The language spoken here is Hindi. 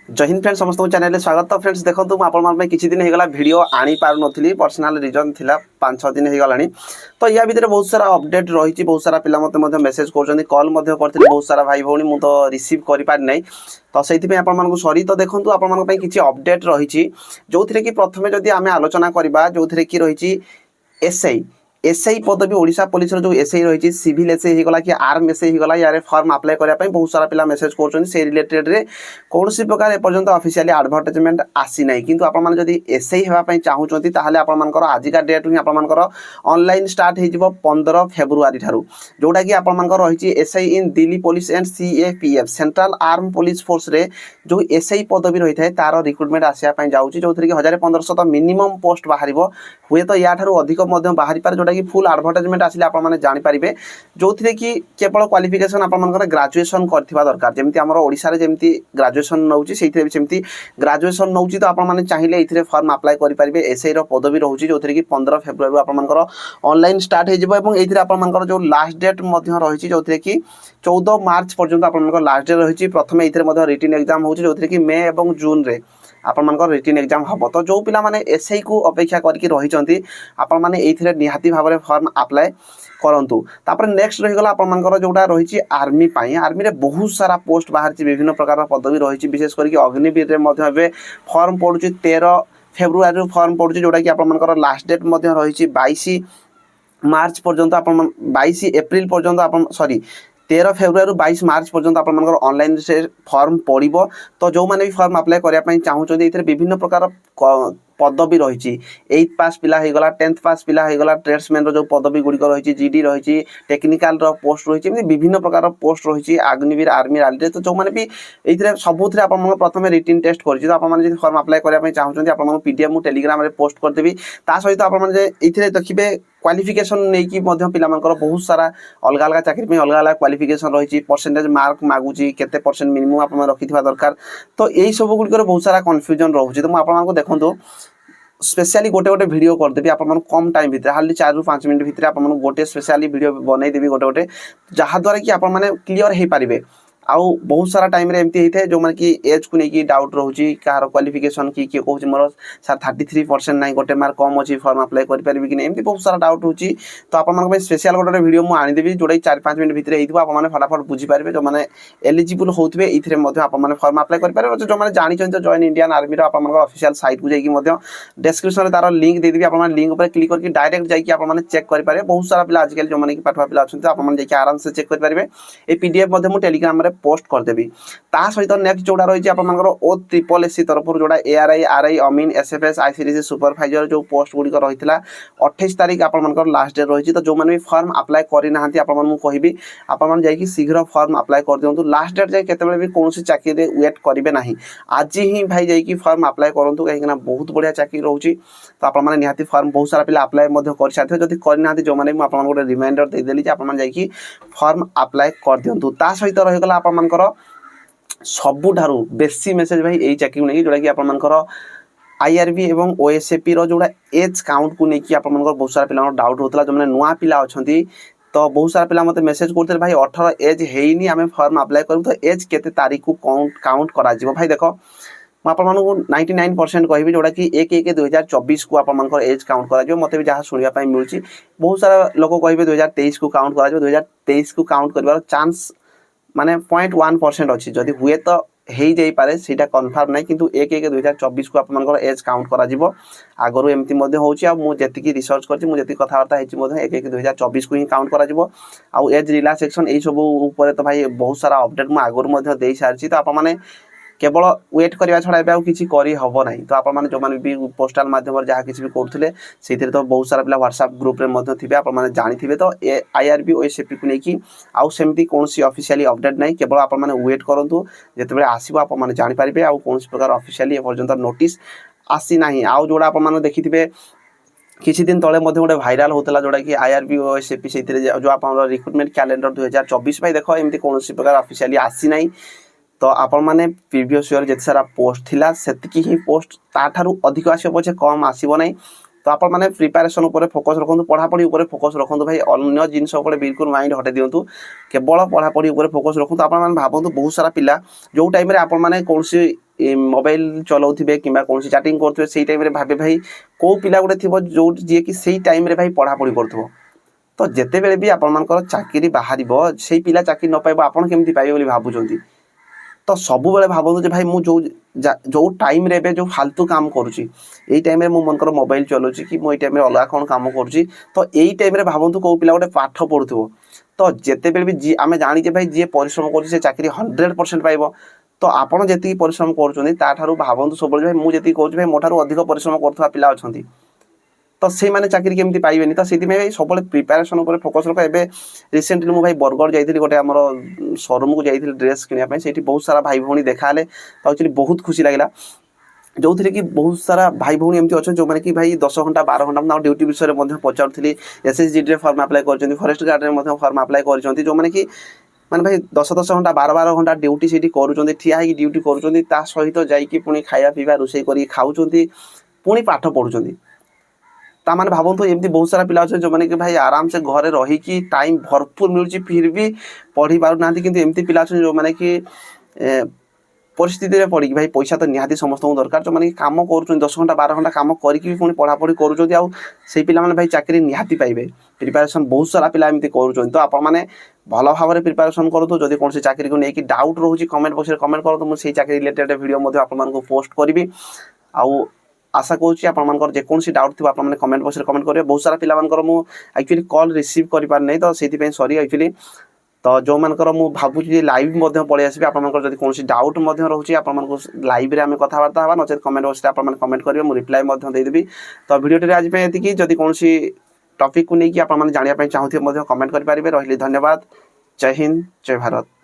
जय हिंद फ्रेंड्स समस्त चैनल में स्वागत। तो फ्रेंड्स देखो तुम आपण किसी दिन होगा वीडियो आनी पार नथली पर्सनल रीजन थिला 5-6 दिन हो गलानी। तो या भितर बहुत सारा अपडेट रही, बहुत सारा पिला मते मेसेज कर कॉल करते बहुत सारा भाई भौणी मु तो रिसीव कर पारि नहीं। तो से आपको सॉरी। तो देखो आपण किसी अपडेट रही जो थे कि प्रथम जदि आम आलोचना करवा जो थे कि रही एसआई एसआई पदवी ओडिशा पुलिस जो एसआई रही सिविल एसआई होगा कि आर्म एसआई होगा यार फॉर्म अप्लाई करने बहुत सारा पिला मेसेज कर रिलेटेड रे कौन प्रकार एपर्यंत ऑफिशियली एडवर्टाइजमेंट आसी ना कि आपड़ी एसआई होगापी चाहूँगी आपर आजिका डेट ही आपर ऑनलाइन स्टार्ट हो 15 फेब्रुआरी ठारू जोटा कि आपर रही SI in Delhi police and CAPF central arm police force रे जो एसआई पदवी रही है तार रिक्रुटमेंट आसापी जाऊँगी जो कि 1500 तो मिनिमम पोस्ट बाहर हुए तो या अधिक बाहरी पारे जोटा कि फुल एडवर्टाइजमेंट आसिले आपने जानीपारे जो थे कि केवल क्वालिफिकेशन आपर ग्रेजुएशन करथिबा दरकार जमी आम ओडिशा रे जमी ग्रेजुएशन नौची से सेमती ग्रेजुएशन नौची तो आपने चाहिए ये फॉर्म अप्लाई करेंगे एसआई पदवी रोचे जो थे कि 15 फेब्रुआरी आपर ऑनलाइन स्टार्ट हो जो लास्ट डेट रही जो थे कि 14 मार्च पर्यंत आप लास्ट डेट रही प्रथम ये रिटन एग्जाम हो जो थे कि मे और जून रे आपर रिटन एग्जाम हम तो जो पिला माने एसआई को अपेक्षा करके रही आपण मैंने ये निहाती भाव में फॉर्म अप्लाई करंतु। तापर नेक्स्ट रहीगला आपर जोटा रही आर्मी आर्मी रे बहुत सारा पोस्ट बाहर विभिन्न प्रकार पदवी रही विशेष करके अग्निवीर में फॉर्म पड़ू 13 फेब्रुआरी फॉर्म पड़ू जोटा कि आपर लास्ट डेट रही 22 मार्च पर्यंत आप 22 एप्रिल पर्यंत सॉरी 13 फेब्रुआरी 22 मार्च पर्यंत आपर ऑनलाइन से फॉर्म पड़ो। तो जो मैंने भी फॉर्म अप्लाई करने चाहूँगी ये विभिन्न प्रकार पदवी रही 8th पास पिला होगा 10th पास पिला होगा ट्रेड्समैन जो पदवी गुड़िक रही जीडी रही टेक्निकल पोस्ट रही विभिन्न प्रकार पोस्ट रही अग्निवीर आर्मी रैली। तो जो मैंने भी ये सबुथ आप प्रथम रिटन टेस्ट कर तो फॉर्म अप्लाई करने चाहूँगी आप पीडीएफ मुझे टेलीग्राम रे पोस्ट करदेवी ता सहित आपने देखिए क्वालिफिकेशन नहीं पिला बहुत सारा अलग अलग चाकरी अलग अलग क्वालिफिकेशन रही परसेंटेज मार्क मागुची केते परसेंट मिनिमम आप रखि दरकार। तो यही सब गुड़िक बहुत सारा कन्फ्यूजन रोचे। तो मुझे देखो स्पेशली गोटे गोटे वीडियो करदेवी आप कम टाइम भितर हार्डली 4 ରୁ 5 मिनट भितर आप गोटे स्पेशली वीडियो बनईदेवी गोटे गोटे जहाँद्वारा कि आप क्लीयर हो पारे। आउ बहुत सारा टाइम रे एमती होता है जो मैंने कि एज को लेकिन डाउट रोचे कहार क्वालिफिकेशन कि किए कहूँ मोर सर 33% ना गोटे मार्क कम अच्छी फॉर्म अप्लाई करेंगे कि एमती बहुत सारा डाउट रोचे। तो आप स्पेशल गोटे वीडियो मुझे आनीदेवी जोटा 4-5 मिनट भितर आपने फटाफट बुझीपारे जो मैंने एलिजिबल होते ये आपने फॉर्म अप्लाई करेंगे जो मैंने जानते join Indian army official site को जाकि डिस्क्रिप्शन में तार लिंक देदेवी आप लिंक पर क्लिक करके डायरेक्ट जाकि आप चेक करेंगे बहुत सारा पिला आजिकल जो मैंने पाठुआ पिला अच्छा आप आराम से चेक करेंगे ये पीडीएफ मुझे टेलीग्राम में पोस्ट करदेवी। ता सहित नेक्स्ट जोड़ा रही आपर ओ ट्रिपल एससी तरफ जोड़ा एआरआई आरआई अमीन एसएफएस आईसीडीसी सुपरवाइजर जो पोस्ट गुड़िक रही 28 तारीख आपर लास्ट डेट रही। तो जो मैंने भी फॉर्म अप्लाई करना कहि आपन जाकि शीघ्र फॉर्म अप्लाई कर दिंतु लास्ट डेट जाए केते भी कौन चाकरी वेट करेंगे ना आज ही भाई जाकि फॉर्म अप्लाई करूँ कहीं बहुत बढ़िया चाकरी रोचे। तो आपने निहाती फॉर्म बहुत सारा पिला अप्लाई कर सारे जब करना जो मैंने मुझे गोटे रिमाइंडर देदेली आप जाकि फॉर्म अप्लाई कर दिंतु। ता सहित रहीगला आपर सबुठारु बेसी मेसेज भाई यही चाकरी नहीं जोटा कि आपर आईआरबी एवं ओएसएपी जोड़ा एज काउंट को लेकिन आप बहुत सारा पिला डाउट होता जो मैंने नुआ पिला अच्छा तो बहुत सारा पिला मत मेसेज करते भाई 18 एज है आम फॉर्म अप्लाई करूँ तो एज केते तारीख को काउंट करा भाई देखो मुझे 99% कहि जोटा कि 1/1/2024 को आप एज काउंट करा मत भी जहाँ शुणापी मिलूँ बहुत सारा लोग कहे 2023 को काउंट करा 2023 को काउंट कर चांस माने 0.1% अच्छी जदि हुए तो हो जापे से कनफर्म ना किंतु 1/1/2024 को आप एज काउंट करा आगु एमती मुझे रिसर्च कर कथबार्ता 1/1/2024 को ही काउंट करा एज रिलैक्सेशन यही सब तो भाई बहुत सारा अपडेट मुझे आगुरी दे सारी। तो आपने केवल वेट करने छड़ा किसी करहब ना। तो आपने जो मैंने भी पोस्टाल माध्यम जहाँ किसी भी करुले से तो बहुत सारा पिला व्हाट्सएप ग्रुप में थे आपने जानी। तो आईआरबी ओएसएपी को लेकिन आउ सेमती कौन ऑफिशियली अपडेट ना केवल आपने वेट करूँ जिते आसो आप जानीपारे आउ कौन प्रकार ऑफिशियली एपर्यंत नोटिस आसी ना। आउ जोड़ा आपने देखिथे किसी दिन तले गोटे भाइराल होता जोटा कि आईआरबी ओएसएपी से जो आप रिक्रुटमेंट कैलेंडर 2024 भाई देख एमती कौन प्रकार ऑफिशियली आसी ना। तो आपण मैंने प्रीवियस ईयर जिते सारा पोस्ट थिला सेतिकी ही पोस्ट ताठारु अधिक आसो पछे कम आसीबो नै। तो आप मैंने प्रिपेरेसन उपर फोकस रखु पढ़ापढ़ी उपर फोकस रखु भाई अन्य जिनस बिल्कुल माइंड हटे दिंतु केवल पढ़ापढ़ी उपर फोकस रखु। आप भावतु बहुत सारा पिला जो टाइम आप कौन मोबाइल चलाउथिबे किंबा कोनसी चैटिंग करथुबे सेही टाइम रे भाबे भाई को पिला गुटे थिबो जो जे कि सेही टाइम रे भाई पढ़ा पढ़ी करथुबो तो जेते बेले भी आपण मानकर चाकरी बाहरिबो सेही पिला चाकरी न पाइबो आपण केमति पाइबे बोली भाबुचंती तो सबु बेले भाबंतु जे भाई मु जो टाइम रे बे जो फालतू काम करूची एई टाइम रे मु मनकर मोबाइल चलाउची कि मु एई टाइम रे अलगा कोन काम करूची तो एई टाइम रे भाबंतु को पिला गुटे पाठ पढुथुबो तो जेते बेले भी जी आमे जानि जे भाई जे परिश्रम करूची से चाकरी 100% पाइबो तो आपण जेति परिश्रम करूचंती ता ठारू भाबंतु सबले भाई मु जेति कहूची भाई मोठारू अधिक परिश्रम करथुवा पिला अछंती तो से माने चाकरी केमती पाइबेनी तो सेति भाई सबले प्रिपरेशन ऊपर फोकस रख एबे रिसेंटली मु भाई बरगढ़ जाइथिली गोटे हमर शोरूम को जाइथिली ड्रेस किनिया पई सेठी बहुत सारा भाई भौणी देखाले तो एक्चुअली बहुत खुशी लागला जो थे कि बहुत सारा भाई भौणी एमती अच्छा जो मैंने कि भाई 10 घंटा 12 घंटा ड्यूटी विषय में पचारूली एसएसजी फर्म अप्लाई कर फरेस्ट गार्ड में फर्म अप्लाई कर जो मैंने कि माने भाई 10 घंटा 12 घंटा ड्यूटी से करूँ ठिया होगी ड्यूटी करूँ सहित जाकि पुणी खाया पीवा रोषे कर खाऊँ पुणी पाठ पढ़ुं ताने भावतु एमती बहुत सारा पिला अच्छे जो मैंने कि भाई आराम से घरे रही टाइम भरपूर मिलूँ फिर भी पढ़ी पार ना कि एमती पिला अच्छे जो मैंने कि परिस्थिति में पड़ी भाई पैसा तो निहाती समस्त दरकार जो मैंने कम कर 10 घंटा 12 घंटा कम करके भी पढ़ापढ़ी करुँच पे भाई चाकरी निहाती पाइबे प्रिपेरेसन बहुत सारा पिला एमती करुँच तो आपण मैंने भल भाव में प्रिपेरेसन करूँ जब कौन चाकरी को लेकिन डाउट रोचे कमेंट बॉक्स में कमेंट करूँ मुझे चाकरी रिलेटेड वीडियो आपको पोस्ट करी आउ आशा करुँच आपंकर जेकोसी डाउट थी आपने कमेंट बॉक्स में कमेंट करेंगे बहुत सारा पिला मुझे एक्चुअली कॉल रिसीव कर पार नहीं तो से सॉरी एक्चुअली तो जो मानकर मु भावुँ लाइव पलि आसबे आपंकर कौन डाउट रोचे आप लाइव रे आम कथबार्ता हाँ नचेत कमेंट बॉक्स में आप कमेंट करेंगे मुझे रिप्लाई देदेवी तो भिडियो आज ये जदि कौन टॉपिक को लेकिन आप जानापी चाहूँ कमेंट करेंगे रही धन्यवाद जय हिंद जय भारत।